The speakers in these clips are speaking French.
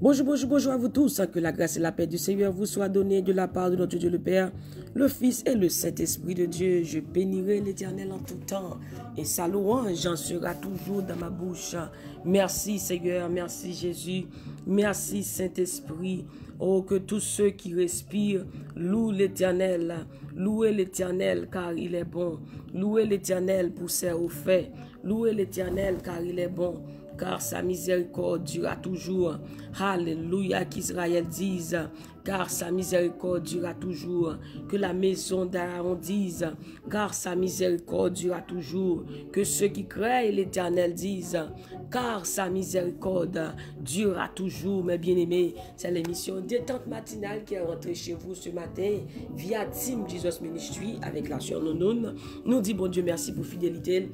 Bonjour, bonjour, bonjour à vous tous. Que la grâce et la paix du Seigneur vous soient données de la part de notre Dieu le Père, le Fils et le Saint-Esprit de Dieu. Je bénirai l'Éternel en tout temps et sa louange en sera toujours dans ma bouche. Merci Seigneur, merci Jésus, merci Saint-Esprit. Oh, que tous ceux qui respirent louent l'Éternel. Louez l'Éternel car il est bon. Louez l'Éternel pour ses hauts faits. Louez l'Éternel car il est bon, car sa miséricorde durera toujours. Alléluia, qu'Israël dise, car sa miséricorde durera toujours. Que la maison d'Aaron dise, car sa miséricorde durera toujours. Que ceux qui craignent l'Éternel disent, car sa miséricorde durera toujours. Mes bien-aimés, c'est l'émission Détente matinale qui est rentrée chez vous ce matin via Team Jesus Ministry avec la sœur Nonon. Nous dit bon Dieu merci pour fidélité.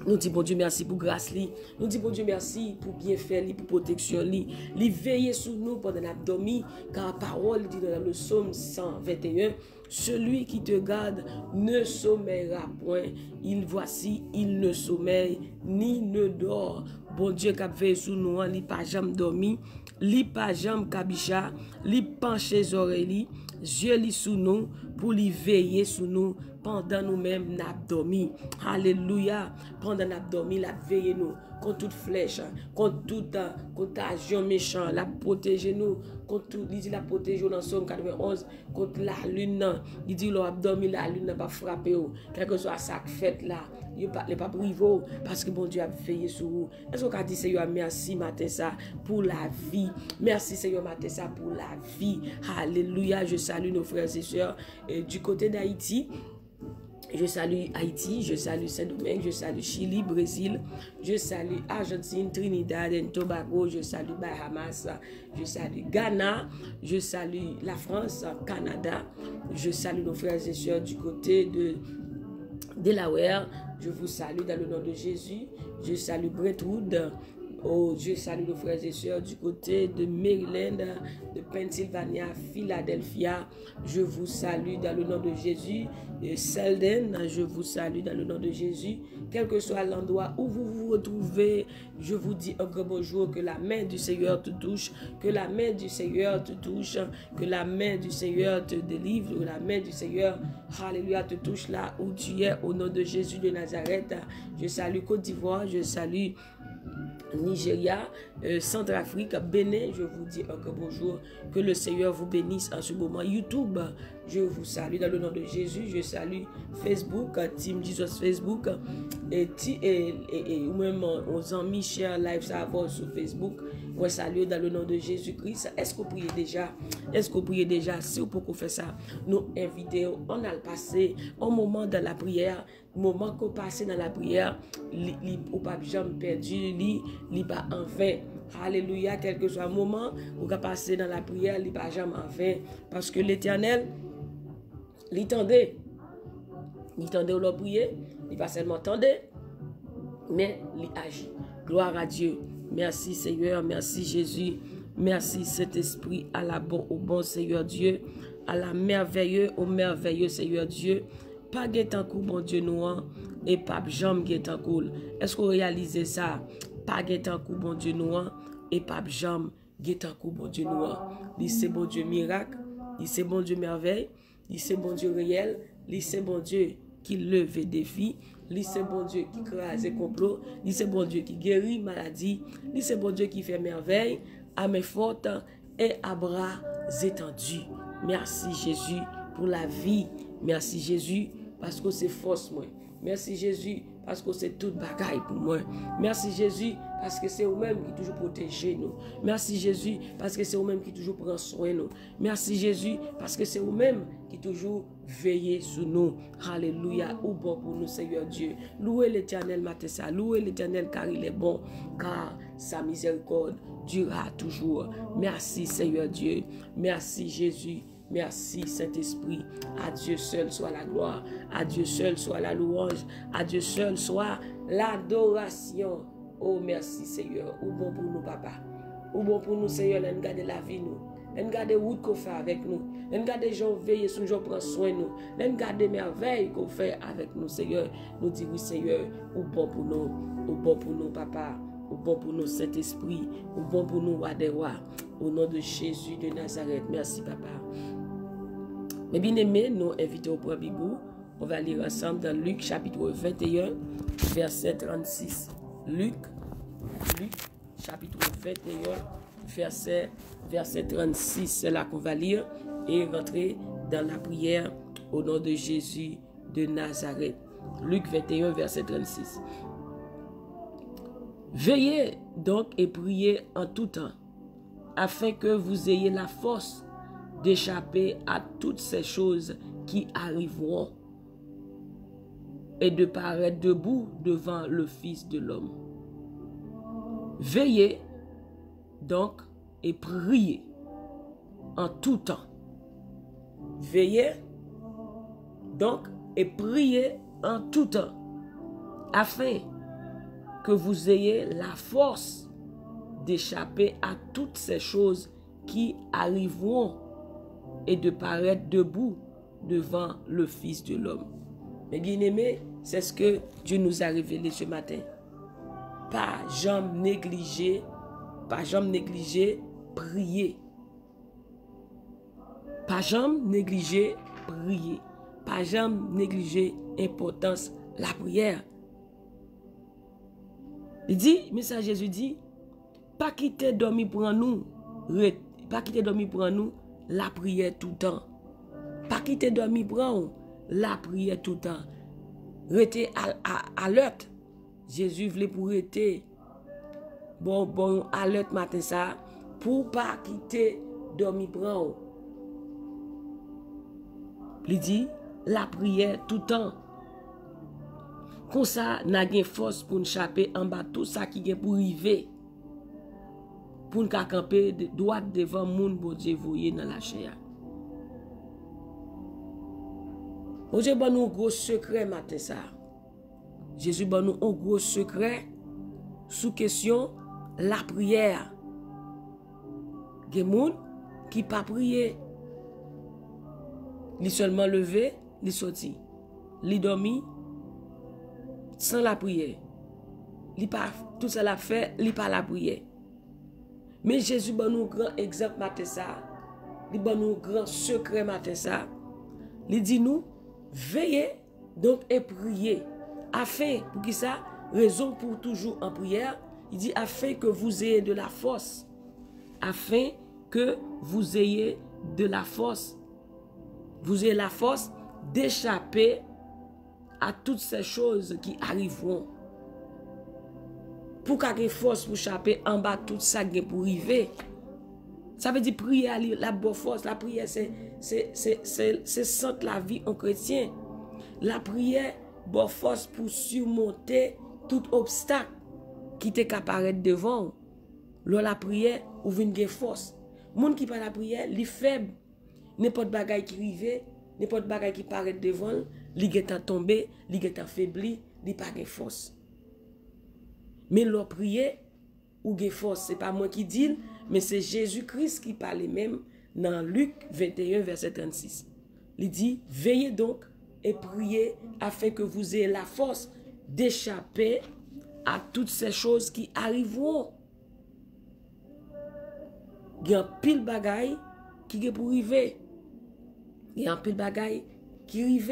Nous disons bon Dieu merci pour grâce li. Nous disons bon Dieu merci pour bienfait li, pour protection li. Li veille sur nous pendant l'abdomen, car la parole dit dans le psaume 121, celui qui te garde ne sommeillera point. Il ne sommeille ni ne dort. Bon Dieu qui a veillé sur nous, li pas jamais dormi, li pas jamais kabicha, li penché les oreilles, yeux li sous nous pour li veiller sur nous pendant nous-mêmes n'abdomen. Alléluia. Pendant l'abdomen, la veille nous contre toute flèche, contre toute contagion méchant, la protéger nous contre tout, il dit la protéger dans Somme 91 contre la lune. Il dit l'abdomen, la lune n'a pas frappé, quel que soit ça fait là, il n'est pas privé parce que bon Dieu a veillé sur vous. Est-ce qu'on a dit Seigneur merci matin ça pour la vie. Merci Seigneur matin ça pour la vie. Alléluia. Je salue nos frères et sœurs du côté d'Haïti. Je salue Haïti, je salue Saint-Domingue, je salue Chili, Brésil, je salue Argentine, Trinidad et Tobago, je salue Bahamas, je salue Ghana, je salue la France, Canada, je salue nos frères et sœurs du côté de Delaware, je vous salue dans le nom de Jésus, je salue Brentwood. Oh, je salue nos frères et sœurs du côté de Maryland, de Pennsylvania, Philadelphia. Je vous salue dans le nom de Jésus. Selden, je vous salue dans le nom de Jésus. Quel que soit l'endroit où vous vous retrouvez, je vous dis un grand bonjour. Que la main du Seigneur te touche. Que la main du Seigneur te touche. Que la main du Seigneur te délivre. Que la main du Seigneur, alléluia, te touche là où tu es. Au nom de Jésus de Nazareth. Je salue Côte d'Ivoire. Je salue Nigeria, Centrafrique, Bénin, je vous dis encore bonjour, que le Seigneur vous bénisse en ce moment. YouTube, je vous salue dans le nom de Jésus, je salue Facebook, Team Jesus Facebook, et même aux amis chers live serveurs sur Facebook, moi salue dans le nom de Jésus-Christ. Est-ce que vous priez déjà? Est-ce que vous priez déjà? Si vous pouvez faire ça, nous invitons, on a le passé un moment dans la prière, moment qu'on passe dans la prière, ou pas jamais perdu, li pas en vain. Alléluia, quel que soit le moment où on passe dans la prière, li pas jamais en vain. Parce que l'Éternel, il tendait où l'on prier, il pas seulement tendait, mais il agit. Gloire à Dieu. Merci Seigneur, merci Jésus, merci Saint-Esprit, au bon Seigneur Dieu, à la merveilleux, au merveilleux Seigneur Dieu. Pas guet-en-coup, bon Dieu nous, et pas jamais guet-en-coup. Est-ce qu'on réalise ça? Pas guet-en-coup, bon Dieu nous, et pas jamais guet-en-coup, bon Dieu nous. C'est bon Dieu miracle, c'est bon Dieu merveille, c'est bon Dieu réel, c'est bon Dieu qui lève des défis, c'est bon Dieu qui crase les complots, c'est bon Dieu qui guérit maladie, c'est bon Dieu qui fait merveille, à main forte et à bras étendus. Merci Jésus pour la vie. Merci Jésus parce que c'est force moi. Merci Jésus parce que c'est toute bagaille pour moi. Merci Jésus parce que c'est vous-même qui toujours protégez nous. Merci Jésus parce que c'est vous-même qui toujours prend soin de nous. Merci Jésus parce que c'est vous-même qui toujours veillez sur nous. Alléluia. Ou bon pour nous Seigneur Dieu. Louez l'Éternel matin ça. Louez l'Éternel car il est bon, car sa miséricorde durera toujours. Merci Seigneur Dieu. Merci Jésus. Merci Saint-Esprit, à Dieu seul soit la gloire, à Dieu seul soit la louange, à Dieu seul soit l'adoration. Oh merci Seigneur, ou bon pour nous papa, ou bon pour nous Seigneur, nous garder la vie nous, nous garder route qu'on fait avec nous, nous garder gens veiller sur nous, gens prendre soin de nous, nous garder merveille qu'on fait avec nous Seigneur, nous disons oui Seigneur, ou bon pour nous papa. ou bon pour nous, Saint-Esprit, ou bon pour nous, roi des rois. Au nom de Jésus de Nazareth. Merci, Papa. Mes bien-aimés, nous invitons au premier bout. On va lire ensemble dans Luc chapitre 21, verset 36. Luc chapitre 21, verset 36. C'est là qu'on va lire et rentrer dans la prière au nom de Jésus de Nazareth. Luc 21, verset 36. Veillez donc et priez en tout temps, afin que vous ayez la force d'échapper à toutes ces choses qui arriveront et de paraître debout devant le Fils de l'homme. Veillez donc et priez en tout temps. Veillez donc et priez en tout temps, afin que vous ayez la force d'échapper à toutes ces choses qui arriveront et de paraître debout devant le Fils de l'homme. Mes bien-aimés, c'est ce que Dieu nous a révélé ce matin. Pas jamais négliger, prier. Pas jamais négliger prier. Pas jamais négliger importance la prière. Il dit, message Jésus dit, pas quitter dormir pour nous, pas quitter dormir pour nous, la prière tout le temps. Pas quitter dormir pour nous, la prière tout le temps. Rester alerte. Jésus voulait pour rester bon alerte matin ça, pour pas quitter dormir pour nous. Il dit, la prière tout le temps. Comme ça, nous avons force pour nous échapper en bas tout ça qui est pour arriver. Pour nous camper droit devant le monde, bon Dieu, voyez dans la chair. Bon Dieu, bon nous un gros secret matin ça. Jésus, bon nous un gros secret sous question la prière. Il y a des gens qui ne pas prier. Ils seulement levé, ils sorti. Ils dormi sans la prière. Ils pas tout ça l'a fait, ils pas la prière. Mais Jésus bon nous grand exemple matin ça. Il bon nous grand secret matin ça. Il dit nous veillez donc et priez afin pour qui ça raison pour toujours en prière. Il dit afin que vous ayez de la force. Afin que vous ayez de la force. Vous ayez la force d'échapper à toutes ces choses qui arriveront. Pour qu'il y ait force pour échapper en bas tout ça pour arriver. Ça veut dire prier à la bonne force. La prière, c'est centre la vie en chrétien. La prière, bonne force pour surmonter tout obstacle qui te apparaît devant. Lors la prière, ou vient de force. Moun qui parle la prière, li faible. N'importe bagaille qui arrive, n'importe bagaille qui paraît devant, li est tombé, li est affaibli, li pas de force. Mais leur prière ou de force, c'est pas moi qui dis, mais c'est Jésus-Christ qui parle même dans Luc 21 verset 36. Il dit veillez donc et priez afin que vous ayez la force d'échapper à toutes ces choses qui arriveront. Il y a un pile bagaille qui est pour arriver. Il y a un pile bagaille qui arrive.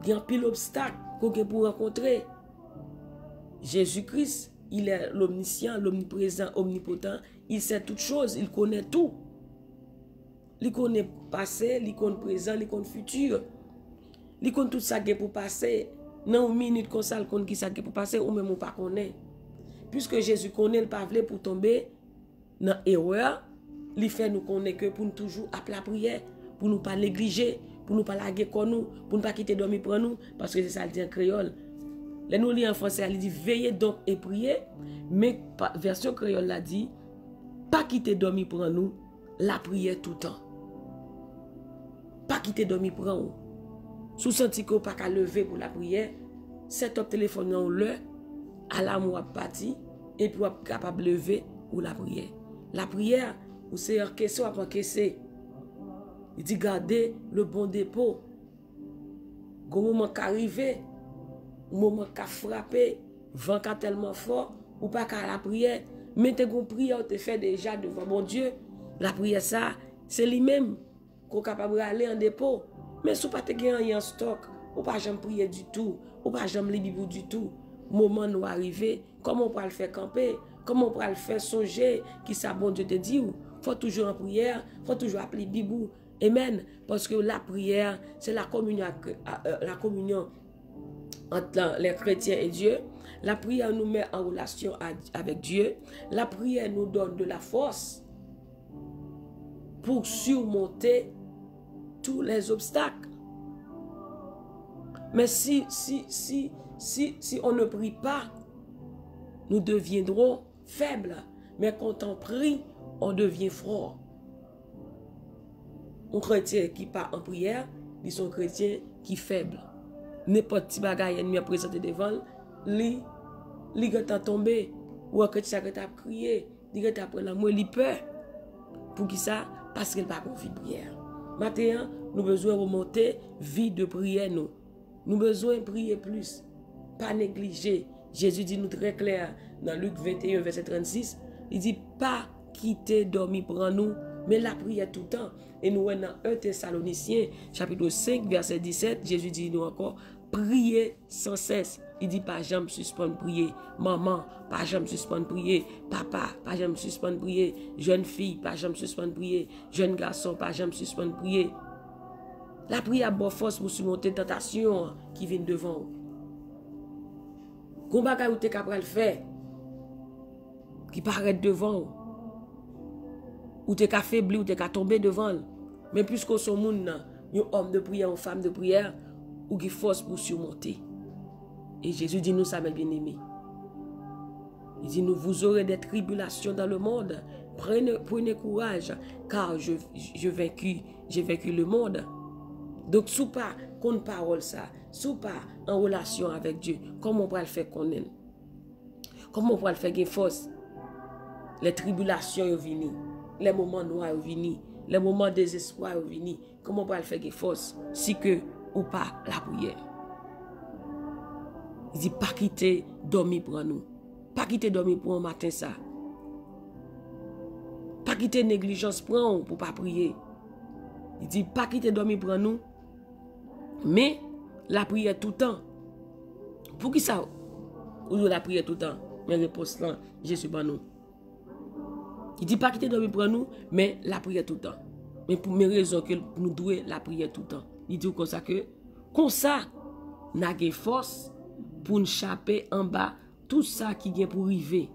Il y a un pile obstacle qu'on est pour rencontrer. Jésus-Christ, il est l'omniscient, l'omniprésent, omnipotent. Il sait toutes choses, il connaît tout. Il connaît passé, il connaît présent, il connaît futur. Il connaît tout ça qui est pour passer. Dans une minute comme ça, il connaît qui ça qui est pour passer, ou même on pas connaît. Puisque Jésus connaît, il pas voulu pour tomber dans l'erreur, il fait nous connaître que pour nous toujours appeler la prière, pour nous pas négliger, pour nous pas laguer comme nous, pour ne pas quitter dormir pour nous, parce que c'est ça le dit en créole. Là nous lit en français, il dit veillez donc et priez, mais version créole l'a dit pas quitter dormir pour nous, la prière tout le temps. Pas quitter dormir pour nous. Sous senti qu'on pas qu'à lever pour la prière, set up téléphone dans le à la moi parti et puis capable de lever pour la prière. La prière, ou c'est encaisser ou pas encaisser. Il dit gardez le bon dépôt. Au moment qui arrive, au moment qui a frappé, vent qui tellement fort, ou pas qu'à la prière, mais te gon prière te fait déjà devant mon Dieu. La prière ça, c'est lui-même qu'on est capable d'aller en dépôt. Mais si pas te gagner en stock, ou pas jamais prier du tout, ou pas jamais lire Bible du tout, moment nous arriver, comment on peut le faire camper, comment on peut le faire songer, qui ça bon Dieu te dit, faut toujours en prière, faut toujours appeler Bible. Amen. Parce que la prière, c'est la communion entre les chrétiens et Dieu. La prière nous met en relation avec Dieu. La prière nous donne de la force pour surmonter tous les obstacles. Mais si on ne prie pas, nous deviendrons faibles. Mais quand on prie, on devient fort. Un chrétien qui part en prière, ils sont chrétiens qui faible. N'importe qui bagaille ennemi a présenté devant, lui est tombé, ou que tu as crié, il est après l'amour, il peur. Pour qui ça? Parce qu'il n'a pas confié de prière. Maintenant, nous avons besoin de remonter vie de prière. Nous avons besoin de prier plus. Pas négliger. Jésus dit nous très clair dans Luc 21, verset 36. Il dit pas quitter, dormir, prendre nous, mais la prière tout le temps. Et nous, dans 1 Thessaloniciens, chapitre 5, verset 17, Jésus dit nous encore, priez sans cesse. Il dit pas jamais suspendre prier. Maman, pas jamais suspendre prier. Papa, pas jamais suspendre prier. Jeune fille, pas jamais suspendre prier. Jeune garçon, pas jamais suspendre prier. La prière a bonne force pour surmonter tentation qui vient devant vous. Combat que vous êtes capable de faire, qui paraît devant vous. Ou t'es affaibli, ou t'es tombé devant. Mais puisque son monde, un homme de prière, une femme de prière, ou qui force pour surmonter. Et Jésus dit nous ça, mes bien-aimés. Il dit nous, vous aurez des tribulations dans le monde. Prenez courage, car j'ai vaincu le monde. Donc, sous pas qu'on parole ça, sous pas en relation avec Dieu, comment on peut le faire qu'on aime? Comment on peut le faire qu'il force? Les tribulations sont venues, les moments noirs sont venus, les moments de désespoir sont venus. Comment on peut le faire qu'il force? Si que ou pas la prière. Il dit pas quitter dormir pour nous. Pas quitter dormir pour un matin ça. Pas quitter négligence pour nous pour pas prier. Il dit pas quitter dormir pour nous. Mais la prière tout le temps. Pour qui ça? Ou la prière tout le temps? Mais réponse là, Jésus pour nous. Il dit pas quitter dormir pour nous, mais la prière tout le temps. Mais pour mes raisons que nous devons la prière tout le temps. Il dit comme ça, nous avons force pour nous échapper en bas tout ça qui vient pour arriver.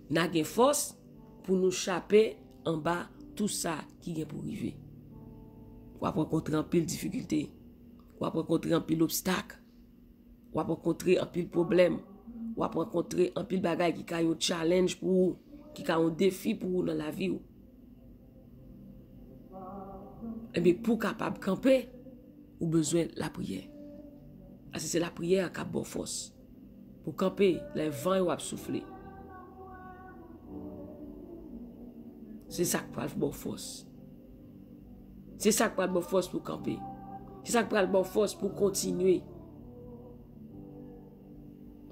Nous avons force pour nous échapper en bas tout ça qui vient pour arriver. On va rencontrer un pile difficulté, on va rencontrer un pile obstacle, on va rencontrer un pile problème, on va rencontrer un pile bagaille qui a un challenge pour vous, qui a un défi pour vous dans la vie. Et bien pour capable de camper, vous avez besoin de la prière. Parce que c'est la prière qui a bonne force. Pour camper, les vents vont souffler. C'est ça qui a bonne force. C'est ça qui a bonne force pour camper. C'est ça qui a bonne force pour continuer.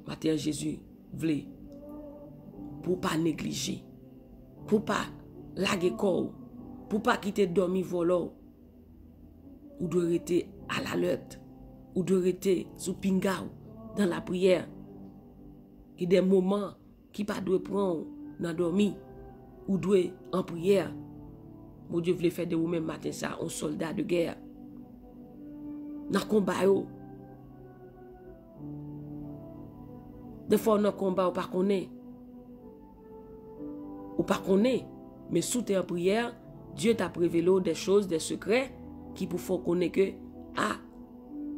Matin Jésus voulait pour ne pas négliger, pour ne pas laguer corps, pour ne pas quitter dormir volant, ou de rester à la lutte, ou de rester sous pingao dans la prière. Il y a des moments qui ne doivent pas prendre dans dormir, ou doivent en prière. Mon Dieu voulait faire de vous-même matin ça, un soldat de guerre. Dans le combat, des fois dans le combat, on ne connaît pas. Ou pas connaît, mais sous tes en prière, Dieu t'a révélé des choses, des secrets qui pour faire connaître que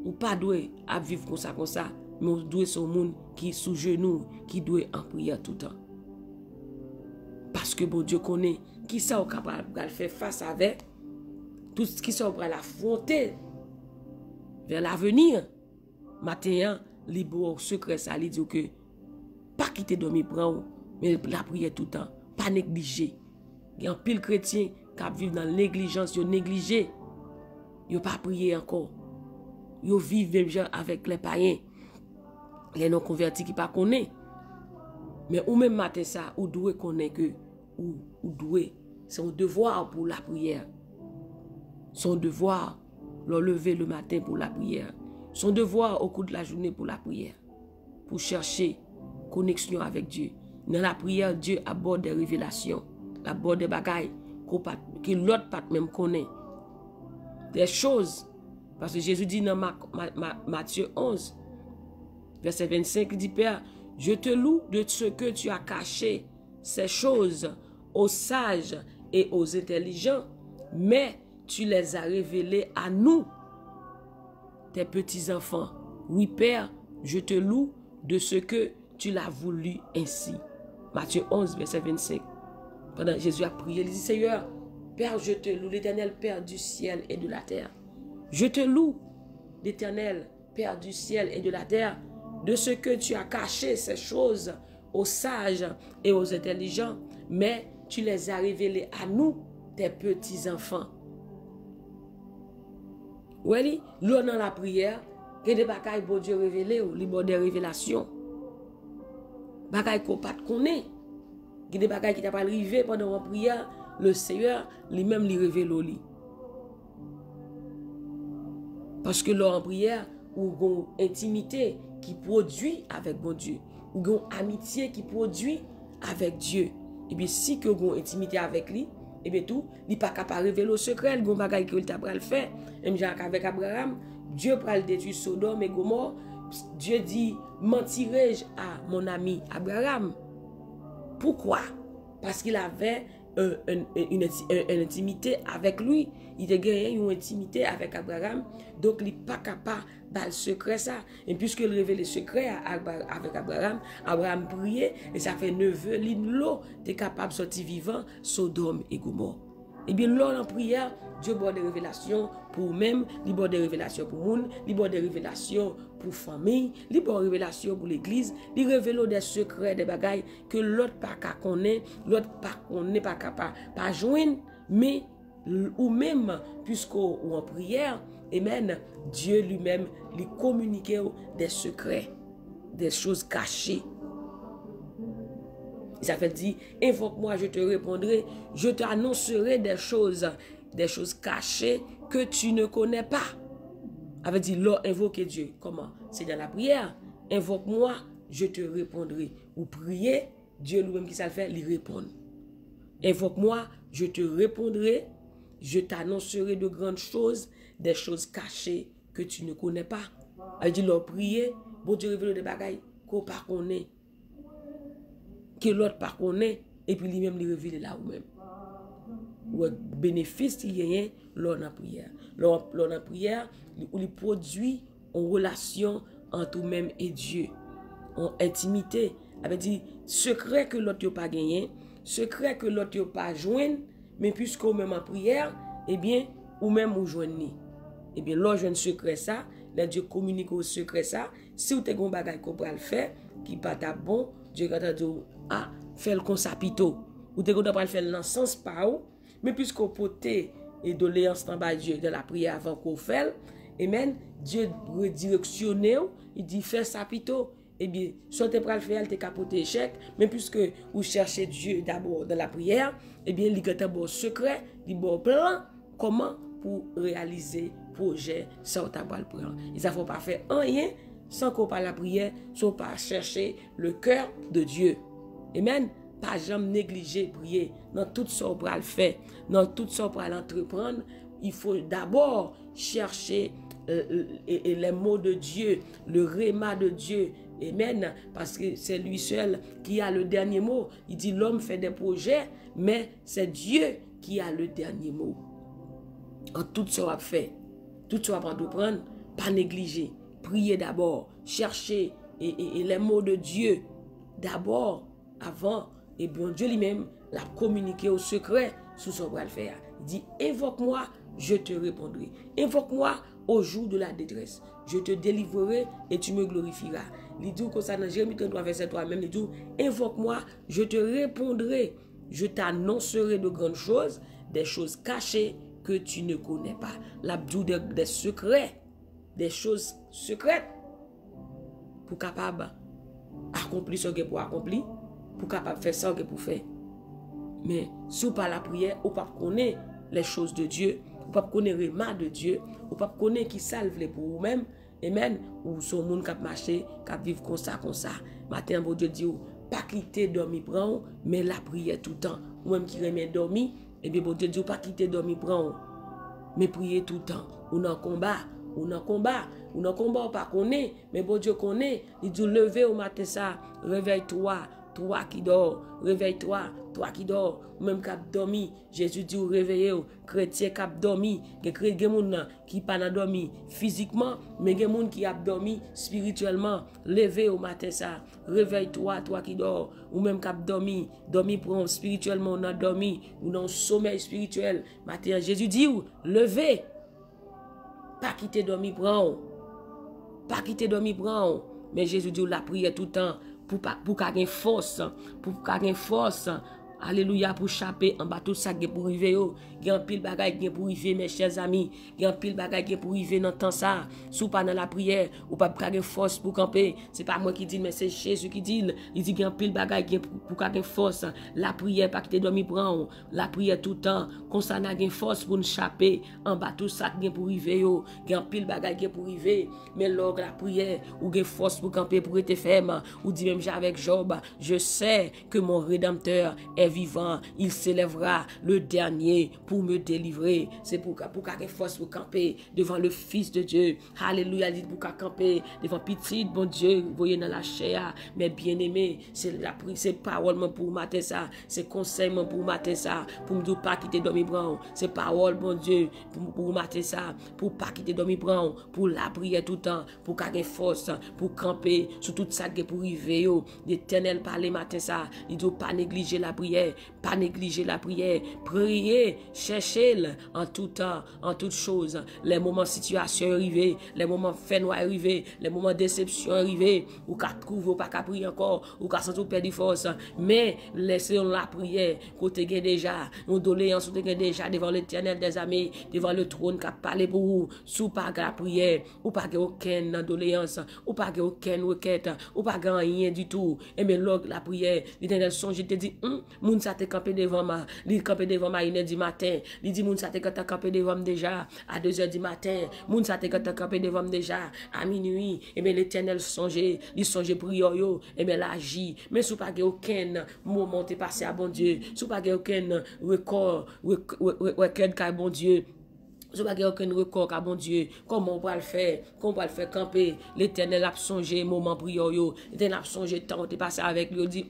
ou pas doué à vivre comme ça, mais on doit son monde qui est sous genou, qui doit en prière tout le temps. Parce que bon Dieu connaît qui ça est capable de faire face avec tout ce qui sont prêts à l'affronter vers l'avenir. Matin, libre secret ça lui dit que pas quitter dormir prendre mais la prière tout le temps. Pas négliger. Il y a un pile chrétien qui vivent dans la négligence, ils négligé. Ils n'ont pas prié encore. Ils vivent même avec les païens. Les non convertis qui ne connaissent pas. Mais ou même matin ça, ou doit connaître que, ou doit, c'est un devoir pour la prière. Son devoir, le lever le matin pour la prière. Son devoir au cours de la journée pour la prière. Pour chercher connexion avec Dieu. Dans la prière, Dieu aborde des révélations. Aborde des bagailles que l'autre pas même connaît. Des choses. Parce que Jésus dit dans Matthieu 11, verset 25, il dit, Père, je te loue de ce que tu as caché ces choses aux sages et aux intelligents, mais tu les as révélées à nous, tes petits-enfants. Oui, Père, je te loue de ce que tu l'as voulu ainsi. Matthieu 11, verset 25. Pendant que Jésus a prié, il dit, Seigneur, Père, je te loue, l'Éternel, Père du ciel et de la terre. Je te loue, l'Éternel, Père du ciel et de la terre, de ce que tu as caché ces choses aux sages et aux intelligents, mais tu les as révélées à nous, tes petits-enfants. Oui, l'on dans la prière, que des bagailles bon Dieu révélé, ou libre des révélations. Bagailles qu'on pas connaît. Que des bagailles qui t'a pas arrivé pendant la prière, le Seigneur lui-même lui révèle au lit. Parce que lors en prière, ou une intimité qui produit avec bon Dieu, ou une amitié qui produit avec Dieu. Et bien si que vous avez une intimité avec lui, et bien tout, il n'est pas capable de révéler le secret, il y a un bagage qu'il t'a fait. Même avec Abraham, Dieu va détruire Sodome et Gomorrhe. Dieu dit, mentirai-je à mon ami Abraham? Pourquoi? Parce qu'il avait une intimité avec lui. Il a gagné une intimité avec Abraham. Donc, il n'est pas capable de le secret ça. Et puisqu'il révèle le secret avec Abraham, Abraham priait et ça fait 9 heures, l'eau est capable de sortir vivant Sodome et Gomorrhe. Et bien, lors en prière, Dieu borde des révélations pour vous-même, il borde des révélations pour le monde, il borde des révélations pour la famille, il borde des révélations pour l'église, il révèle des secrets, des bagailles que l'autre pas connaît, l'autre pas connaît, pas capable, pas joindre, mais ou même, puisqu'on en prière, amen, Dieu lui-même lui communique des secrets, des choses cachées. Ça fait dire, invoque-moi, je te répondrai, je t'annoncerai des choses cachées que tu ne connais pas. Ça veut dire, là, invoquer Dieu. Comment? C'est dans la prière. Invoque-moi, je te répondrai. Ou prier, Dieu lui-même qui ça le fait, lui répond. Invoque-moi, je te répondrai, je t'annoncerai de grandes choses, des choses cachées que tu ne connais pas. Elle dit, là, prier, bon Dieu révèle des bagailles qu'on ne connaît pas. Que l'autre pas connaît et puis lui-même lui révèle là ou même. Ou bénéfice il y a lors de la prière. Lors de la prière, il produit en relation entre nous-mêmes et Dieu. En intimité. Avec dit secret que l'autre n'a pas gagné, secret que l'autre n'a pas joint, mais puisqu'on même en prière, eh bien, ou même ou joignez. Eh bien, là, je ne secret ça, là, Dieu communique au secret ça. Si vous avez un bagage qu'on peut le faire, qui n'est pas bon, Dieu va dire, ah, fais le consapito. Ou te pas le faire dans le sens pas ou, mais puisqu'on peut et doléance en bas Dieu de la prière avant qu'on fait, amen, Dieu redirectionne, il dit, fais sapito. Eh bien, soit tu le faire, tu capoté échec, mais puisque vous cherchez Dieu d'abord dans la prière, eh bien, il y a un bon secret, il y a un bon plan, comment pour réaliser le projet sans le plan. Il ne faut pas faire rien sans qu'on parle la prière, sans pas chercher le cœur de Dieu. Amen. Pas jamais négliger prier dans tout ce qu'on va le faire, dans tout ce qu'on va l'entreprendre. Il faut d'abord chercher les mots de Dieu, le réma de Dieu. Amen. Parce que c'est lui seul qui a le dernier mot. Il dit l'homme fait des projets, mais c'est Dieu qui a le dernier mot. En tout ce qu'on va faire, tout ce qu'on va entreprendre, pas négliger. Priez d'abord, cherchez et les mots de Dieu d'abord, avant, et bon Dieu lui-même l'a communiqué au secret sous son bras le faire. Il dit, invoque-moi, je te répondrai. Invoque-moi au jour de la détresse. Je te délivrerai et tu me glorifieras. Il dit comme ça dans Jérémie 33, verset 3 même, il dit, invoque-moi, je te répondrai. Je t'annoncerai de grandes choses, des choses cachées que tu ne connais pas. L'abdou des secrets, des choses secrètes pour capable accomplir ce que pour accomplir. pour capable faire ça que pour faire. Mais si vous pas la prière, vous pas connaître les choses de Dieu, vous pas connaître les mains de Dieu, vous pas connaître qui salve pour vous-même. Amen. Ou son monde qui marché, qui vivre comme ça. Matin, bon Dieu dit, pas quitter dormir prendre, mais la prière tout le temps. Ou même qui remet dormir, et bien bon Dieu dit, pas quitter dormir prendre, mais prier tout le temps. Ou dans combat, ou pas connaît, mais bon Dieu connaît. Il dit, levez au matin ça, réveille-toi. Toi qui dors, réveille-toi, toi qui dors, ou même qui a dormi, Jésus dit, réveillez-vous, chrétien qui a dormi, il y a des gens qui pas dormi physiquement, mais il y a des gens qui a dormi spirituellement, levez au matin ça, réveille-toi, toi qui dors, ou même qui a dormi pour spirituellement, on a dormi, ou dans le sommeil spirituel, matin, Jésus dit, levez, pas quitter dormi prendre, pas quitter dormi prendre, mais Jésus dit, la prière tout le temps, pour qu'il y ait force, alléluia, pour chapper en bas tout ça qui est pour arriver. Il y a un pile bagage qui est pour arriver, mes chers amis. Il y a un pile bagage qui est pour arriver dans le temps ça. Si vous pas dans la prière, ou pas qu'il y ait force pour camper. C'est pas moi qui dis, mais c'est Jésus qui dit. Il dit qu'il y a un pile bagage qui est pour qu'il y ait force. La prière, pas que tu dormi prendre. La prière tout le temps. Comme ça, il y a force pour nous chapper en bas tout ça qui est pour arriver. Il y a un pile bagage qui est pour arriver. Mais lors de la prière, ou il y a force pour camper, pour être ferme. Ou dit même avec Job, je sais que mon Rédempteur est vivant, il s'élèvera le dernier pour me délivrer. C'est pour qu'il y ait force pour camper devant le Fils de Dieu. Alléluia, dit pour qu'il camper devant petit, bon Dieu, vous voyez dans la chair, mais bien aimé, c'est la prière, c'est parole pour mater ça, c'est conseil pour mater ça, pour me dire pas quitter dormir bran, c'est parole, bon Dieu, pour mater ça, pour pas quitter dormir bran, pour la prière tout le temps, pour qu'il y ait force, pour camper sur tout ça qui est pour arriver. L'Éternel parler matin ça, il doit pas négliger la prière. Pas négliger la prière, prier, chercher en tout temps, en toutes choses, les moments situation arrivés, les moments fait noir arrivés, les moments déception arrivés, ou qu'à trouver, ou pas qu'à prier encore, ou qu'à sentir perdre force, mais laissez la prière, côté déjà, une doléance, ou déjà devant l'Éternel des amis, devant le trône qui a parlé pour vous, sous pas la prière, ou pas aucune doléance, ou pas aucune requête, ou pas rien du tout, et mais la prière, l'Éternel songe, je te dis, moun sa te campé devant ma, li campé devant ma 1h du matin, li dit moun sa te campé devant déjà à 2h du matin, moun sa te campé devant déjà à minuit, et bien l'Éternel songe, li songe prière yo, et bien l'agit, mais sous pas aucun moment te passé à bon Dieu, sous pas aucun record qu'a bon Dieu. Je ne sais pas aucun record à bon Dieu. Comment on va le faire? Comment on va le faire camper? L'Éternel a songé moment prière. L'Éternel a songé temps où tu passé avec lui. Il dit,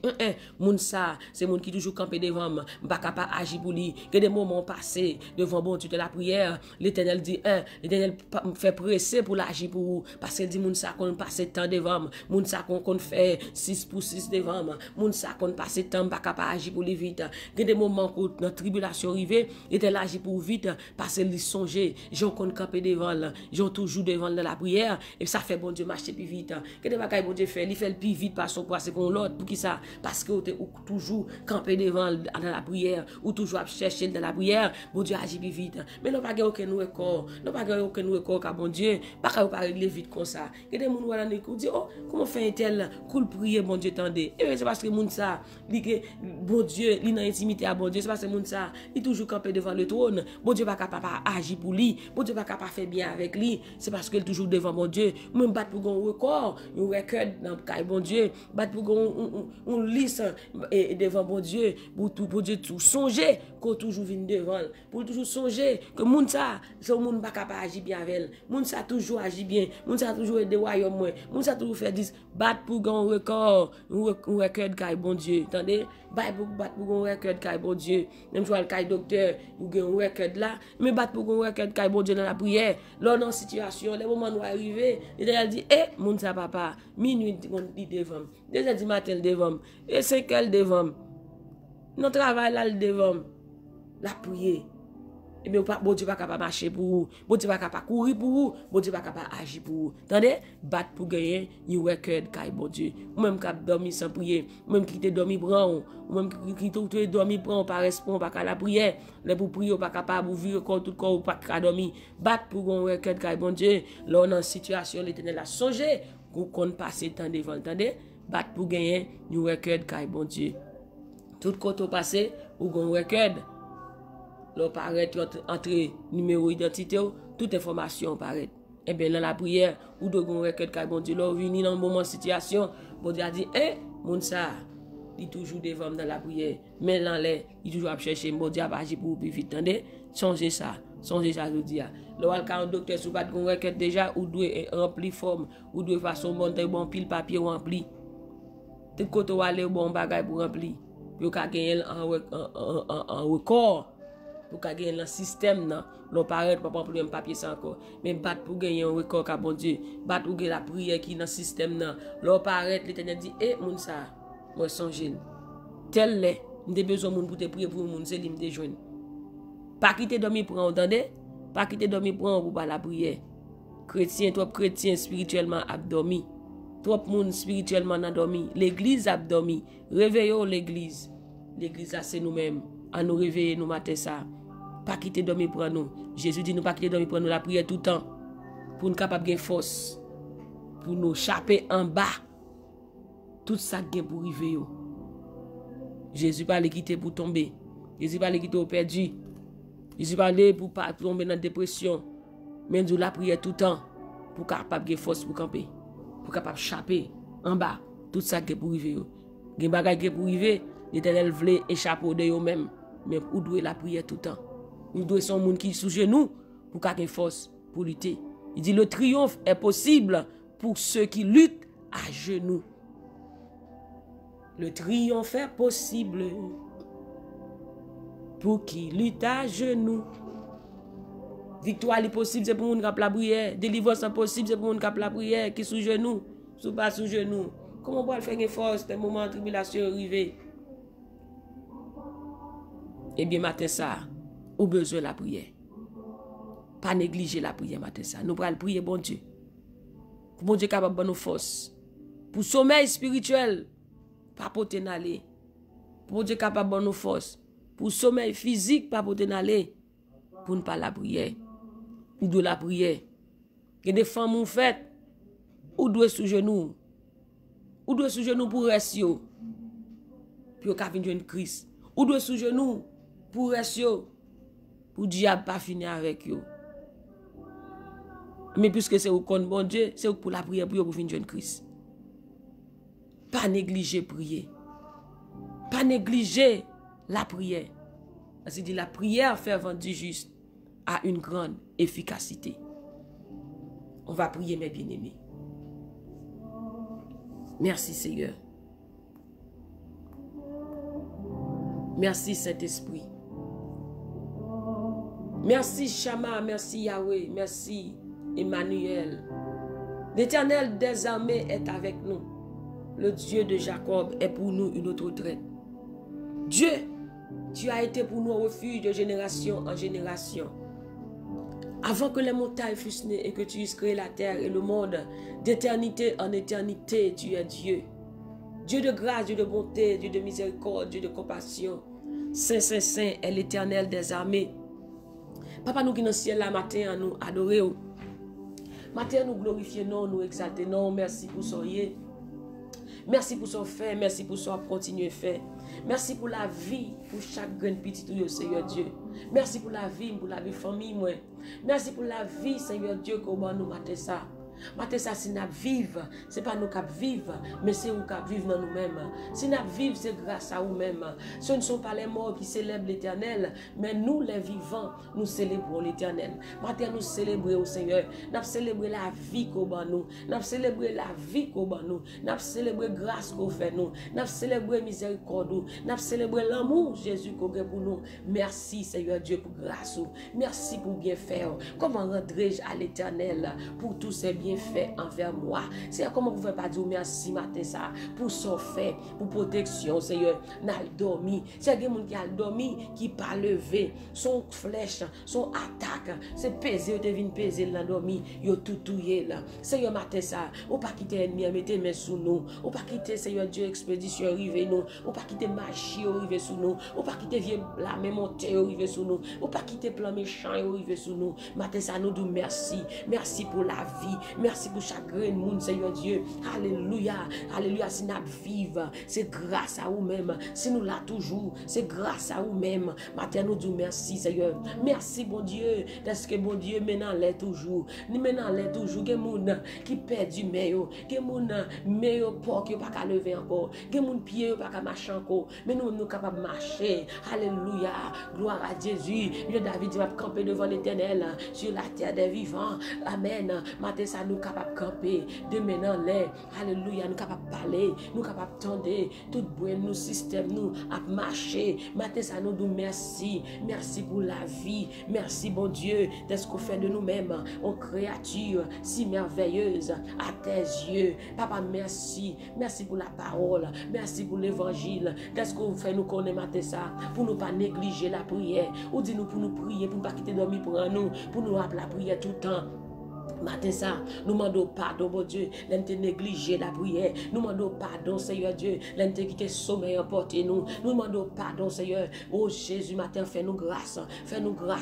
moun ça, c'est moun qui toujours campé devant moi. Je ne peux pas agir pour lui. Que des moments passés devant bon Dieu de la prière. L'Éternel dit, l'Éternel fait presser pour l'agir pour vous. Parce qu'il dit, moun ça qu'on passe temps devant moi. Moun ça qu'on fait 6 pour 6 devant moi. Moun ça qu'on passe temps, je ne peux pas agir pour lui vite. Que des moments où notre tribulation arrive, l'Éternel agit pour vous vite. Parce qu'il songe. J'en compte camper devant là, j'en toujours devant la prière et ça fait bon Dieu marcher plus vite. Que des bagages bon Dieu fait, il fait le plus vite parce que c'est pour l'autre pour qui ça parce que tu toujours camper devant dans la prière ou toujours chercher dans la prière, bon Dieu agit plus vite. Mais non pas aucun record, non pas aucun record à bon Dieu, pas régler vite comme ça. Que des moun voilà qui dit oh comment fait un tel cool prier bon Dieu tendez. Et c'est parce que moun ça, bon Dieu, il dans intimité à bon Dieu, c'est parce que moun ça, il toujours camper devant le trône. Bon Dieu pas capable agir pour lui, bon Dieu pas capable faire bien avec lui, c'est parce qu'il est toujours devant mon Dieu. Même battre pour un record, un record dans le bon Dieu, battre pour un liste devant mon Dieu, pour Dieu tout songer qu'on toujours vient devant, pour toujours songer que moun ça, c'est moun pas capable agir bien avec elle. Moun ça toujours agit bien, moun ça toujours aider royaume moi, moun ça toujours fait 10 battre pour un record, un record de bon Dieu. Attendez, battre pour un record de bon Dieu. Même si le docteur, ou un record là, mais battre pour un record de bon Dieu dans la prière. Là dans situation, les moments où arriver, il dit moun ça papa, minuit on dit devant, 2h du matin devant, et 5h devant. Notre travail là devant. La prière. Et bien, bon Dieu pas capable marcher pour vous, bon Dieu pas capable courir pour vous, bon Dieu pas capable agir pour vous. Attendez, battre pour gagner, you record kai bon Dieu. Ou même qui dormi sans prier, ou même qui te dormi bran, ou même qui te dormi bran par respect pas qu'à la prière, les pour prier pas capable ouvrir corps tout corps pas qu'à dormir. Battre pour gagner record kai bon Dieu. Là on en situation l'Éternel a songé qu'on passe temps devant, attendez. battre pour gagner, nous recueillons car bon Dieu. Tout côté passé, ou gon recueil, l'on paraît entre numéro identité, toute information paraît. Et bien dans la prière, ou de gon recueil car bon Dieu, l'on vient dans un moment de situation, bon Dieu a dit, moun ça, il toujours devant dans la prière, mais dans l'air, il toujours à chercher, bon Dieu a agir pour plus vite, attendez, changez ça, je dis. L'on quand un docteur sous pas de gon recueil déjà, ou doit remplir forme, ou doit façon monter bon pile papier rempli. Tout côté où aller bon bagage pour remplir. Pour ka gagner un record, pour ka gagner un système nan, l'on paraît pas prendre un papier ça encore, mais battre pour gagner un record ka bon Dieu, battre pour gagner la prière qui dans système nan, l'on paraît l'Éternel dit moun ça, moi songer. Tel est, m'de besoin moun pour te prier pour moun, c'est lui m'de joindre. Pas quitter dormir pour entendre, pas quitter dormir pour pas la prière. Chrétien, toi chrétien spirituellement abdormi. Trop monde spirituellement n'a dormi. L'église a dormi. Réveillons l'église. L'église là c'est nous-mêmes. À nous réveiller nous matin ça. Pas quitter dormir pour nous. Jésus dit nous pas quitter dormir pour nous la prière tout le temps. Pour nous capable de force. Pour nous chaper en bas. Tout ça gain pour arriver. Jésus pas les quitter pour tomber. Jésus pas les quitter pour perdu. Jésus pas les pour pas tomber dans la dépression. Mais nous la prière tout le temps. Pour capable de force pour camper. Pour capable échapper en bas tout ça qui est pour arriver gen bagay qui est pour arriver l'Éternel voulait échapper de eux même mais ou doit la prière tout le temps nous doit son monde qui sous genou pour qu'il ait force pour lutter. Il dit le triomphe est possible pour ceux qui luttent à genoux. Le triomphe est possible pour qui lutte à genoux. Victoire est possible, c'est pour moun k'ap la prière. Délivrance est possible, c'est pour moun k'ap la prière. Qui sous genou, sous pas sous genou. Comment on peut faire une force dans le moment de tribulation arrivé? Eh bien, matin ça, ou besoin de la prière. Pas négliger la prière matin ça. Nous allons prier bon Dieu. Pour bon Dieu capable de nous force. Pour sommeil spirituel, pas pour t'en Pour bon Dieu capable de nous force. Pour sommeil physique, pas pour t'en aller. Pour ne pas la prière. Ou de la prière. Il y a des femmes qui fait, ou doit sous genou. Ou doit sous genou pour rester. Puis au cas une crise. Ou doit sous genou pour rester. Pour diable pas finir avec eux. Mais puisque c'est au compte bon Dieu, c'est pour la prière pour finir une crise. Pas négliger prier. Pas négliger la prière. Parce que la prière fervente du juste a une grande efficacité. On va prier mes bien-aimés. Merci Seigneur. Merci Saint-Esprit. Merci Shama, merci Yahweh, merci Emmanuel. L'Éternel des armées est avec nous. Le Dieu de Jacob est pour nous une autre retraite. Dieu, tu as été pour nous un refuge de génération en génération. Avant que les montagnes fussent nées et que tu eusses créé la terre et le monde, d'éternité en éternité, tu es Dieu. Dieu de grâce, Dieu de bonté, Dieu de miséricorde, Dieu de compassion. Saint, Saint, Saint est l'Éternel des armées. Papa, nous qui dans le ciel là matin, nous adorons. Matin, nous glorifions, nous exaltons. Merci pour son yé. Merci pour son fait, merci pour son continuer fait. Merci pour la vie, pour chaque grain petit tout, Seigneur Dieu. Merci pour la vie famille, moi. Merci pour la vie, Seigneur Dieu, comment nous matin ça. Matin ça, si nous vivons, ce n'est pas nous qui vivons, mais c'est nous qui vivons dans nous-mêmes. Si nous vivons, c'est grâce à nous-mêmes. Ce ne sont pas les morts qui célèbrent l'Éternel, mais nous, les vivants, nous célébrons l'Éternel. Matin, nous célébrons au Seigneur. Nous célébrons la vie qu'on a nous. Nous célébrons la vie qu'on a nous. Nous célébrons la grâce qu'on fait nous. Nous célébrons la miséricorde. Nous célébrons l'amour Jésus qu'on a pour nous. Merci, Seigneur Dieu, pour grâce. Merci pour bien faire. Comment rentrer-je à l'Éternel pour tous ces biens fait envers moi? C'est comment vous ne pouvez pas dire merci matin ça pour son fait, pour protection, Seigneur. N'a dormi. C'est des gens qui a dormi, qui pas levé. Son flèche, son attaque, c'est pesé, te vient peser là dormi, yo tout touye là. Seigneur matin ça, ou pas quitter ennemi, mettez main sous nous. Ou pas quitter Seigneur Dieu expédition arriver nous. Ou pas quitter marcher arriver sous nous. Ou pas quitter vieux la même montée arriver sous nous. Ou pas quitter plan méchant arriver sous nous. Matin ça nous dit merci. Merci pour la vie. Merci pour chaque grain de monde, Seigneur Dieu. Alléluia. Alléluia. Si nous vivons, c'est grâce à vous-même. Si nous là toujours, c'est grâce à vous-même. Matin, nous disons merci, Seigneur. Merci, bon Dieu. Parce que bon Dieu, maintenant, l'est toujours. Nous maintenant, l'est toujours. Il y a des gens qui perdent du meilleur. Il y a des gens meilleur pour qui ne peuvent pas lever encore. Il y a des gens pieds qui ne peuvent pas marcher encore. Mais nous sommes capables de marcher. Alléluia. Gloire à Jésus. Dieu David va camper devant l'Éternel sur la terre des vivants. Amen. Matin, ça nous capables de camper. De maintenant, l'air. Alléluia. Nous capables de parler. Nous capables de tendre. Tout bruit, nous système, nous à marcher. Matin, ça nous dit merci. Merci pour la vie. Merci, bon Dieu, de ce qu'on fait de nous-mêmes. En créature si merveilleuse à tes yeux. Papa, merci. Merci pour la parole. Merci pour l'évangile. Qu'est-ce qu'on fait nous connaître matin ça? Pour ne pas négliger la prière. Ou dis-nous pour nous prier, pour ne pas quitter dormir pour nous. Pour nous appeler la prière tout le temps. Matin ça, nous demandons pardon, bon Dieu, l'un te négliger la prière. Nous demandons pardon, Seigneur Dieu, l'un te quitter sommeil emporter nous. Nous demandons pardon, Seigneur. Oh Jésus, matin, fais-nous grâce,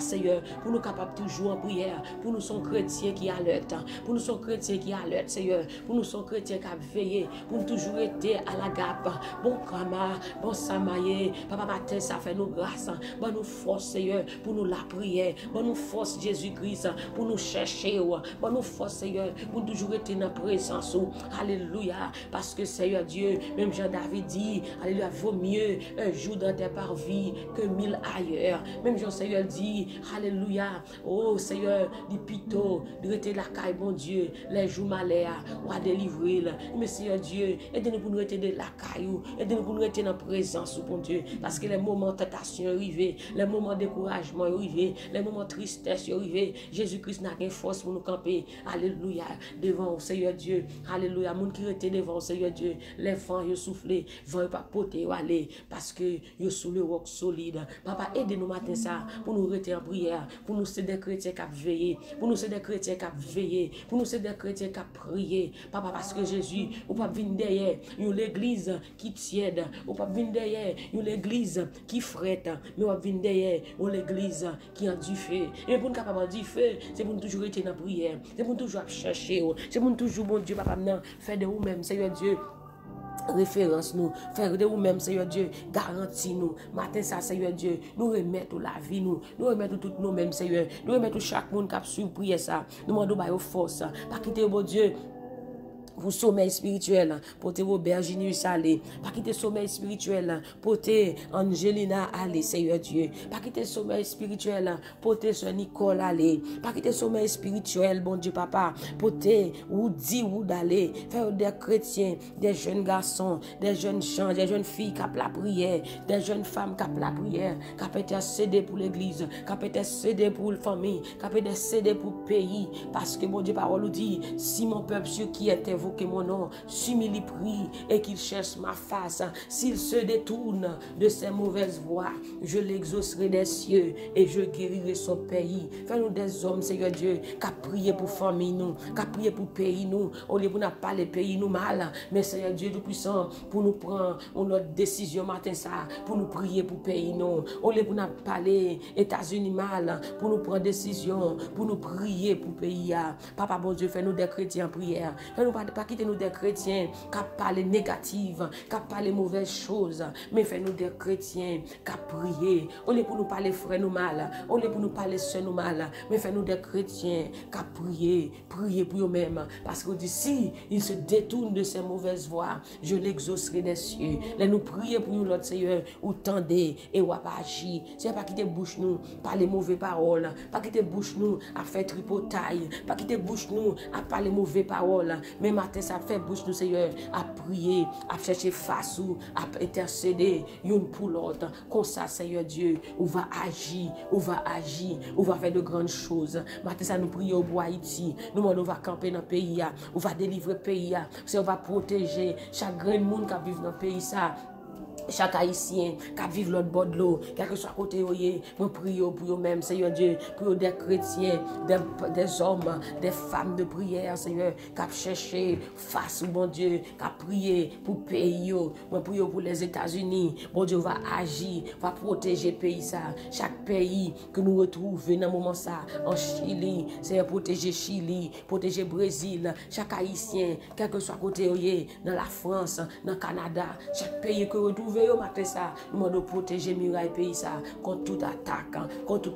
Seigneur, pour nous capables toujours en prière. Pour nous sommes chrétiens qui alertent, pour nous sommes chrétiens qui alertent, Seigneur. Pour nous sommes chrétiens qui veillent, pour nous toujours être à la gape. Bon Kama, bon Samaye, Papa, matin, ça fait nous grâce. Bon nous force, Seigneur, pour nous la prière. Bon nous force, Jésus-Christ, pour nous chercher. Bon nous force, Seigneur, pour toujours être dans la présence. Alléluia. Parce que, Seigneur Dieu, même Jean-David dit, Alléluia, vaut mieux un jour dans tes parvis que 1000 ailleurs. Même Jean-Seigneur dit, Alléluia. Oh, Seigneur, du pito, de rester la caille, bon Dieu, les jours malheurs, ou à délivrer. Mais, Seigneur Dieu, aidez-nous pour nous rester de la caille, aidez-nous pour nous rester dans la présence, bon Dieu. Parce que les moments de tentation arrivent, les moments de découragement arrivent, les moments de tristesse arrivent. Jésus-Christ n'a qu'une force pour nous camper. Alléluia. Devant au Seigneur Dieu. Alléluia. Moun qui était devant au Seigneur Dieu. Les vents, ils soufflent. Vents, ils pas poter ou aller. Parce que ils sous le roc solide. Papa, aidez-nous matin ça. Pour nous rester en prière. Pour nous ser des chrétiens qui veillent. Pour nous ser des chrétiens qui veillent. Pour nous ser des chrétiens qui prier. Papa, parce que Jésus, ou pas venir derrière. Une l'église qui tiède. Ou pas venir derrière. Une l'église qui frette. Mais on va venir derrière. Une l'église qui a du feu. Et pour nous capable du feu, c'est pour nous toujours rester dans la prière. C'est pour nous toujours chercher. C'est pour nous toujours, bon Dieu, papa, faire de vous-même, Seigneur Dieu. Référence nous, faire de vous-même, Seigneur Dieu, garantie nous. Matin, ça, Seigneur Dieu, nous remettons la vie, nous remettons tout nous-mêmes, Seigneur. Nous remettons chaque monde qui a suivi prier ça. Nous demandons aux forces. Pas quitter, bon Dieu. Pour sommeil spirituel, pour te Virginie aller, pas quitter sommeil spirituel, pour te Angelina aller, Seigneur Dieu, pas quitter sommeil spirituel, pour te soeur Nicole aller, pas quitter sommeil spirituel, bon Dieu papa, pour te Woody Wood aller, faire des chrétiens, des jeunes garçons, des jeunes gens, des jeunes filles qui appellent la prière, des jeunes femmes qui appellent la prière, qui appellent intercéder pour l'église, qui appellent intercéder pour la famille, qui appellent intercéder pour le pays, parce que bon Dieu parole nous dit, si mon peuple sur qui est que mon nom s'humilie, prie et qu'il cherche ma face. S'il se détourne de ses mauvaises voies, je l'exaucerai des cieux et je guérirai son pays. Fais-nous des hommes, Seigneur Dieu, qui a prié pour famille nous, qui a prié pour pays nous. On ne pour pas les pays nous mal, mais Seigneur Dieu Tout-Puissant, pour nous prendre notre décision matin ça, pour nous prier pour pays nous. On ne pour pas les États-Unis mal, pour nous prendre décision, pour nous prier pour pays. Papa bon Dieu, fais-nous des chrétiens en prière. Fais-nous pas quitter nous des chrétiens qui parlent négatives, qui parlent mauvaises choses, mais fais-nous des chrétiens qui prient. On est pour nous parler frères nous mal, on est pour nous parler sœurs nous mal, mais fais-nous des chrétiens qui prier pour eux-mêmes, parce que si ils se détournent de ces mauvaises voies, je l'exaucerai des cieux. Là nous prier pour nous notre Seigneur, ou tendez et ou pas agir. C'est pas quitter bouche nous par les mauvaises paroles, pas quitter bouche nous à faire tripotaille, pas quitter bouche nous à parler mauvaises paroles, mais matin ça fait bouche nous Seigneur à prier, à chercher face ou à intercéder une pour l'autre. Comme ça Seigneur Dieu, on va agir, on va faire de grandes choses. Matin ça nous prions au bois Haïti, nous on va camper dans le pays, on va délivrer le pays, on va protéger chaque grand monde qui vit dans le pays ça. Chaque haïtien qui vit l'autre bord de l'eau, quel que soit côté où il est, nous prions pour eux-mêmes, Seigneur Dieu, pour des chrétiens, des hommes, des femmes de prière, Seigneur, qui cherchent face au bon Dieu, qui prient pour pays, moi prions pour les États-Unis, bon Dieu va agir, va protéger le pays ça, chaque pays que nous retrouvons dans le moment ça, en Chili, Seigneur, protéger Chili, protéger Brésil, chaque haïtien, quel que soit côté où il est, dans la France, dans le Canada, chaque pays que nous retrouvons, matin ça, nous demandons de protéger muraille pays ça contre toute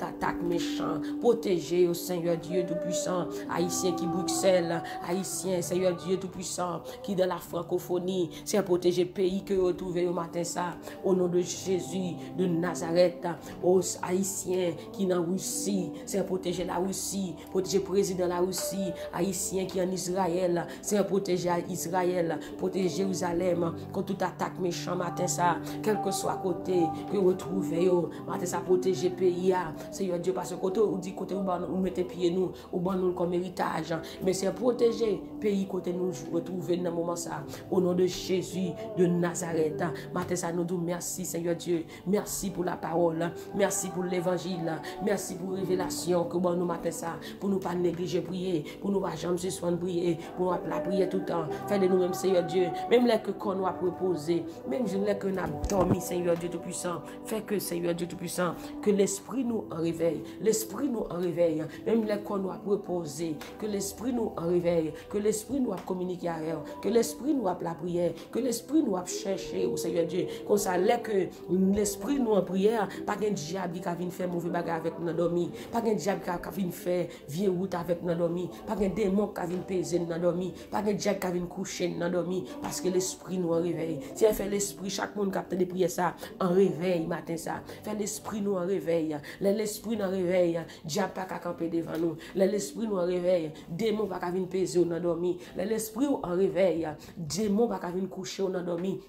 attaque méchant, protéger au Seigneur Dieu Tout-Puissant, haïtien qui Bruxelles, haïtien Seigneur Dieu Tout-Puissant qui dans la francophonie, c'est protéger pays que nous retrouvons au matin ça, au nom de Jésus de Nazareth, aux haïtiens qui dans Russie, c'est protéger la Russie, protéger le président de la Russie, haïtien qui en Israël, c'est protéger Israël, protéger Jérusalem contre toute attaque méchant matin ça, quel que soit côté que vous retrouvez, matin ça protéger pays, Seigneur Dieu, parce que côté où dit côté où mettez pied nous, ou bon nous comme héritage, mais c'est protéger pays côté nous retrouver dans le moment ça, au nom de Jésus de Nazareth, matin ça nous dit merci Seigneur Dieu, merci pour la parole, merci pour l'évangile, merci pour la révélation que bon nous matin ça, pour nous pas négliger prier, pour nous pas jamais se soigner prier, pour nous la prier tout le temps, fais de nous-mêmes Seigneur Dieu, même les que qu'on nous a proposé, même je l'ai que nous a dormi Seigneur Dieu Tout-Puissant, fais que Seigneur Dieu Tout-Puissant, que l'esprit nous en réveille, l'esprit nous en réveille, même les qu'on nous a proposé, que l'esprit nous en réveille, que l'esprit nous a communiqué à elle, que l'esprit nous a la prière, que l'esprit nous a cherché au Seigneur Dieu, qu'on s'allait que l'esprit nous en prière, pas qu'un diable qui vient faire mauvais bagage avec nous dormi, pas qu'un diable qui vient faire vieille route avec nous dormi, pas qu'un démon qui vient peser nous dormi, pas qu'un diable qui vient coucher nous dormi, parce que l'esprit nous en réveille. Si elle fait l'esprit, chaque monde qui a de prier ça, en réveil matin ça, fait l'esprit nous en réveil, l'esprit nous en réveil, diable pas qu'à camper devant nous, l'esprit nous en réveil, démon pas qu'à venir peser nous dormi, l'esprit en réveil, démon pas qu'à venir coucher nous dormi.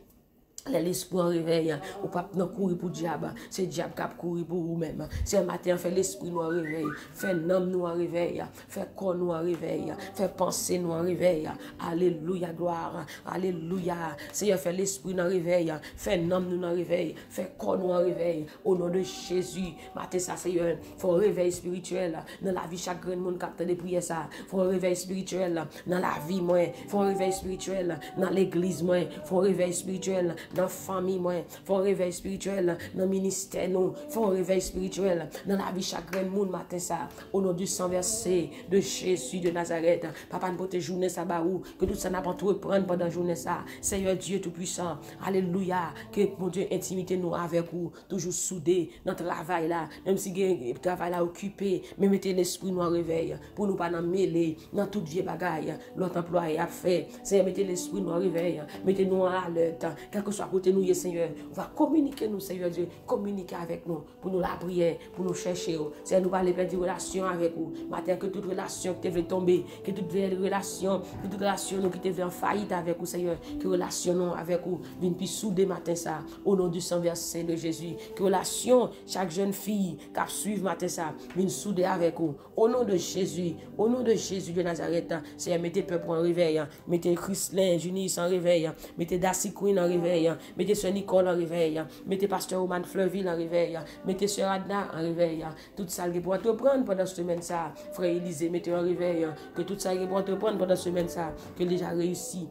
L'esprit en réveil, ou pas courir pour diable, c'est diable qui a couru pour vous-même. C'est un matin, fait l'esprit nous en réveil, fait l'âme nous en réveil, fait corps nous en réveil, fait penser nous en réveil. Alléluia, gloire, alléluia. Seigneur, fait l'esprit nous en réveil, fait l'âme nous en réveil, fait corps nous en réveil. Au nom de Jésus, matin ça, Seigneur, faut un réveil spirituel dans la vie chaque grand monde qui a de prier ça. Faut un réveil spirituel dans la vie, moi. Faut un réveil spirituel dans l'église, moi. Faut un réveil spirituel dans la famille, moi, faut un réveil spirituel dans le ministère, nous, faut un réveil spirituel dans la vie chaque grand monde matin ça, au nom du sang versé de Jésus de Nazareth. Papa, nous tes journée ça baou, que tout ça n'a pas tout reprendre pendant la journée ça. Seigneur Dieu Tout-Puissant, alléluia, que mon Dieu intimité nous avec vous, toujours soudés dans le travail là, même si le travail là occupé, mais mettez l'esprit nous en réveil, pour nous pas nous mêler dans toute vie bagaille, l'autre employé a fait. Seigneur, mettez l'esprit nous en réveil, mettez nous en alerte, quelque soit à côté nous, Seigneur, on va communiquer nous, Seigneur Dieu, communiquer avec nous, pour nous la prière, pour nous chercher, c'est nous parler de relation avec vous, matin que toute relation qui devait tomber, que toute relation qui devait en faillite avec vous, Seigneur, que relation nous avec vous, vienne plus soudée matin ça, au nom du sang versé de Jésus, que relation, chaque jeune fille qui suit matin ça, vienne soudée avec vous, au nom de Jésus de Nazareth, Seigneur, mettez peuple en réveil, mettez Christlin, Junis en réveil, mettez Darcy Queen en réveil, mettez Sœur Nicole en réveil, mettez Pasteur Roman Fleuville en réveil, mettez Sœur Adna en réveil, tout ça qui pourra te prendre pendant cette semaine ça, Frère Élisée, mettez en réveil, que tout ça qui pourra te prendre pendant cette semaine ça, que déjà réussi.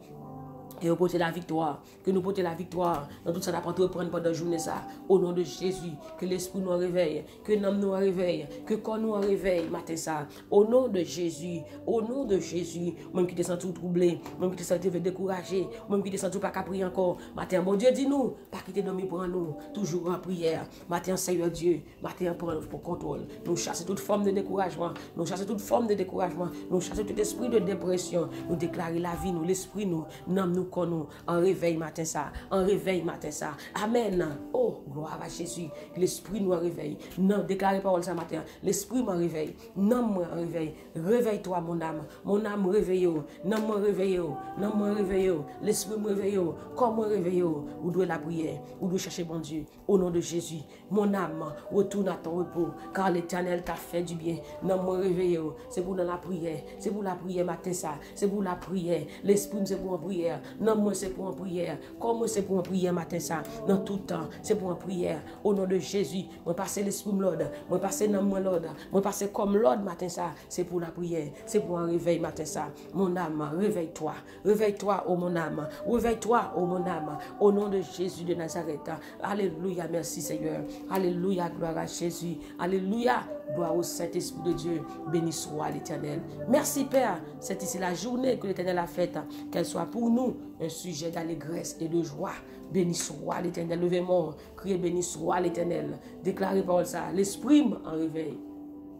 Et nous porter la victoire, que nous porter la victoire dans tout ça, n'apprendre reprendre pendant la journée ça, au nom de Jésus, que l'esprit nous réveille, que l'âme nous réveille, que le corps nous réveille, matin ça, au nom de Jésus, même qui te sens tout troublé, même qui te sens découragé, même qui te sens tout pas qu'à prier encore, matin, bon Dieu, dis-nous, pas quitter dormir pour nous, toujours en prière, matin, Seigneur Dieu, matin, pour contrôle, nous chassons toute forme de découragement, nous chassons toute esprit de dépression, nous déclarer la vie, nous, l'esprit, nous, nous, nous, en réveil matin ça, amen. Oh, gloire à Jésus, l'esprit nous réveille, non, déclarez parole ça matin, l'esprit me réveille, non, me réveille, réveille-toi mon âme réveille, non, me réveille, l'esprit me réveille, comme me réveille, ou doit la prière, ou doit chercher bon Dieu, au nom de Jésus, mon âme, retourne à ton repos, car l'Éternel t'a fait du bien, non, me réveille, c'est pour la prière, matin ça, c'est pour la prière, l'esprit c'est pour la prière, Non, moi, c'est pour une prière. Comme moi, c'est pour une prière matin, ça. Dans tout temps, c'est pour une prière. Au nom de Jésus, moi, passer l'esprit de l'ordre. Moi, passer dans moi l'ordre. Moi, passer comme l'ordre matin, ça. C'est pour la prière. C'est pour un réveil matin, ça. Mon âme, réveille-toi. Réveille-toi, oh mon âme. Réveille-toi, oh mon âme. Au nom de Jésus de Nazareth. Alléluia, merci Seigneur. Alléluia, gloire à Jésus. Alléluia, gloire au Saint-Esprit de Dieu. Béni soit l'Éternel. Merci Père. C'est ici la journée que l'Éternel a faite. Qu'elle soit pour nous un sujet d'allégresse et de joie. Béni soit l'Éternel. Levez-moi, criez béni soit l'Éternel. Déclarez par ça. L'esprit en réveil.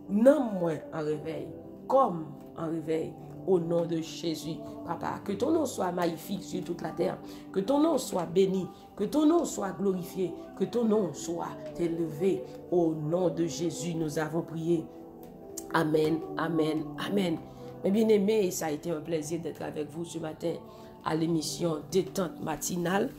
Non moins en réveil. Comme en réveil. Au nom de Jésus, Papa, que ton nom soit magnifique sur toute la terre, que ton nom soit béni, que ton nom soit glorifié, que ton nom soit élevé. Au nom de Jésus, nous avons prié. Amen, amen, amen. Mes bien-aimés, ça a été un plaisir d'être avec vous ce matin à l'émission Détente matinale.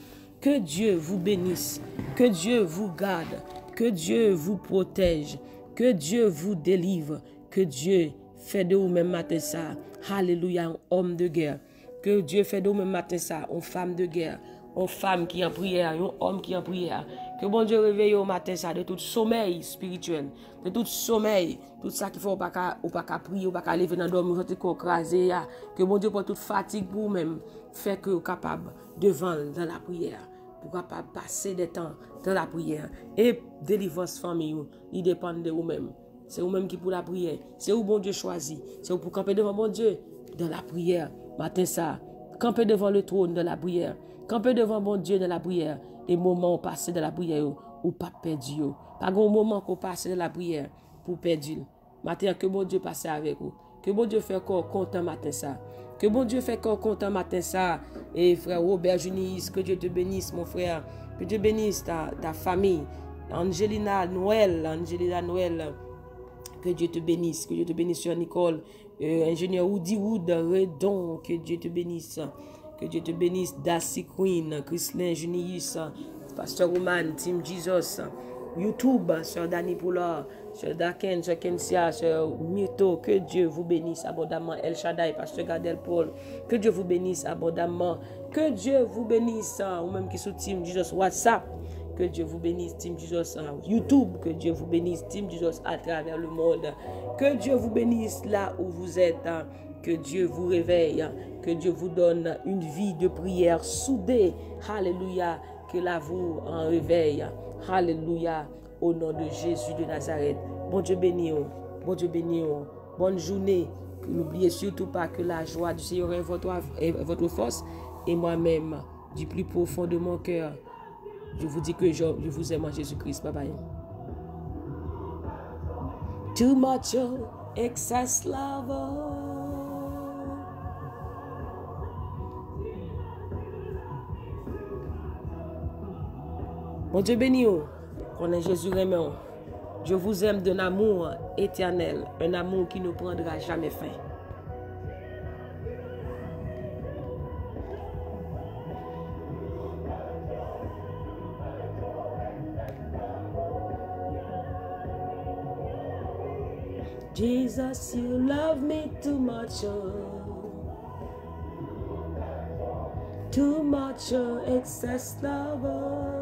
Que Dieu vous bénisse, que Dieu vous garde, que Dieu vous protège, que Dieu vous délivre, que Dieu fait de vous-même matin ça. Alléluia, un homme de guerre. Que Dieu fait de vous-même matin ça, une femme de guerre. Une femme qui est en prière, un homme qui est en prière. Que bon Dieu réveille au matin ça de tout sommeil spirituel, de tout sommeil, tout ça qu'il faut ou pas qu'à prier, ou pas qu'à lever dans le dormir, ou craser. Que bon Dieu pour toute fatigue pour vous-même, fait que vous capable de vendre dans la prière, pour capable passer des temps dans la prière. Et délivrance famille, il dépend de vous-même. C'est vous-même qui pour la prière. C'est vous bon Dieu choisi. C'est vous pour camper devant bon Dieu dans la prière. Matin ça, camper devant le trône de la prière. Camper devant bon Dieu dans la prière. Les moments où passer dans la prière ou pas perdu. Pas un moment qu'on passe dans la prière pour perdre. Matin que bon Dieu passe avec vous. Que bon Dieu fait encore content matin ça. Que bon Dieu fait encore content matin ça. Et frère Robert Junis, que Dieu te bénisse mon frère. Que Dieu bénisse ta famille. Angelina Noël. Que Dieu te bénisse. Que Dieu te bénisse sur Nicole. Ingénieur Woody Wood Redon. Que Dieu te bénisse. Que Dieu te bénisse. Darcy Queen. Chrislin Junius. Pasteur Roman. Team Jesus. YouTube. Sœur Dani Poula. Sœur Daken. Sœur Kensia. Sœur Myrto. Que Dieu vous bénisse abondamment. El Shaddai. Pasteur Gardel Paul. Que Dieu vous bénisse abondamment. Que Dieu vous bénisse. Ou même qui sous Team Jesus WhatsApp. Que Dieu vous bénisse, Team Jesus YouTube. Que Dieu vous bénisse, Team Jesus à travers le monde. Que Dieu vous bénisse là où vous êtes. Que Dieu vous réveille. Que Dieu vous donne une vie de prière soudée. Alléluia. Que là vous en réveille. Alléluia. Au nom de Jésus de Nazareth. Bon Dieu béni. Bon Dieu béni. Bonne journée. N'oubliez surtout pas que la joie du Seigneur est votre force. Et moi-même, du plus profond de mon cœur, je vous dis que je vous aime en Jésus-Christ. Bye bye. Too much excess love. Mon Dieu béni, qu'on est Jésus aimant. Je vous aime d'un amour éternel, un amour qui ne prendra jamais fin. Jesus, you love me too much, excess love.